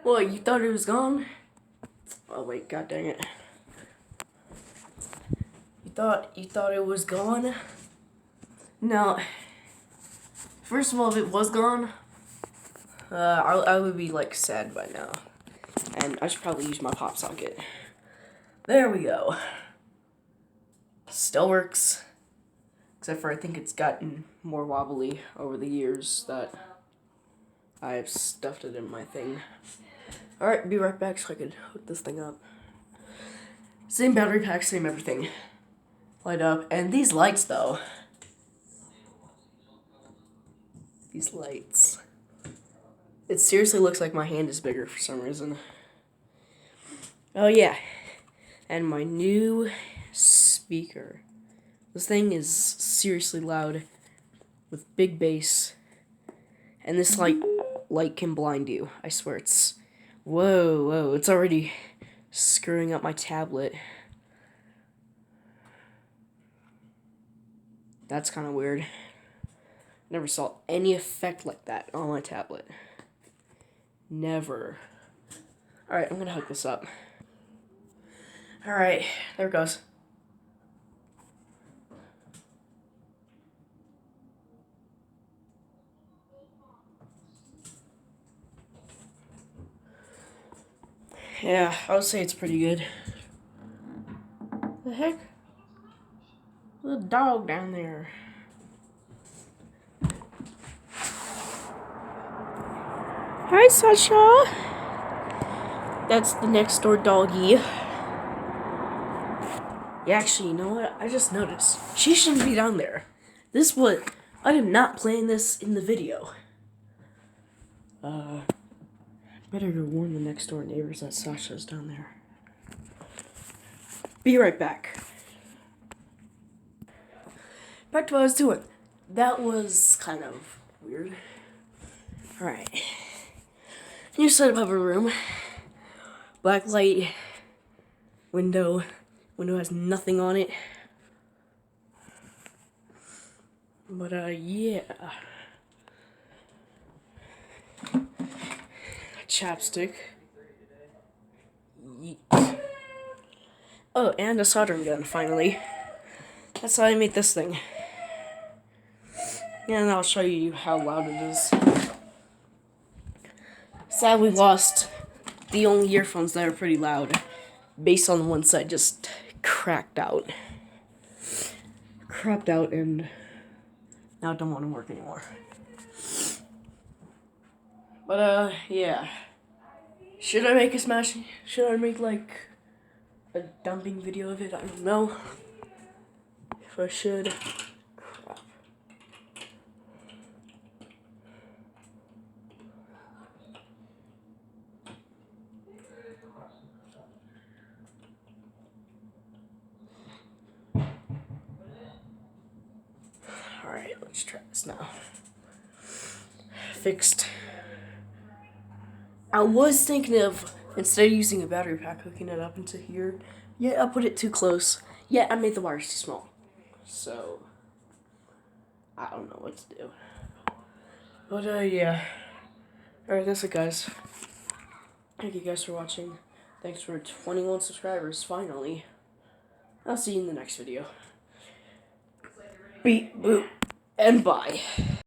What, you thought it was gone? Oh wait, god dang it. You thought it was gone? No. First of all, if it was gone, I would be like sad by now. And I should probably use my pop socket. There we go. Still works. Except for I think it's gotten more wobbly over the years that I've stuffed it in my thing. Alright, be right back so I can hook this thing up. Same battery pack, same everything. Light up. And these lights, though. These lights. It seriously looks like my hand is bigger for some reason. Oh, yeah. And my new speaker. This thing is seriously loud with big bass. And this light can blind you. I swear it's... Whoa, it's already screwing up my tablet. That's kind of weird. Never saw any effect like that on my tablet. Never. Alright, I'm gonna hook this up. Alright, there it goes. Yeah, I would say it's pretty good. The heck? Little dog down there. Hi, Sasha. That's the next door doggy. Yeah, actually, you know what? I just noticed. She shouldn't be down there. I did not plan this in the video. Better to warn the next door neighbors that Sasha's down there. Be right back. Back to what I was doing. That was kind of weird. Alright. New setup of a room. Black light. Window. Window has nothing on it. But, yeah. Chapstick. Yeet. Oh, and a soldering gun, finally. That's how I made this thing. And I'll show you how loud it is. Sadly lost the only earphones that are pretty loud. Bass on one side just crapped out and now it don't want to work anymore. But yeah. Should I make like a dumping video of it? I don't know. If I should. Crap. Alright, let's try this now. Fixed. I was thinking of, instead of using a battery pack, hooking it up into here. Yeah, I put it too close. Yeah, I made the wires too small. So, I don't know what to do. But, yeah. Alright, that's it, guys. Thank you guys for watching. Thanks for 21 subscribers, finally. I'll see you in the next video. Beep, boop, and bye.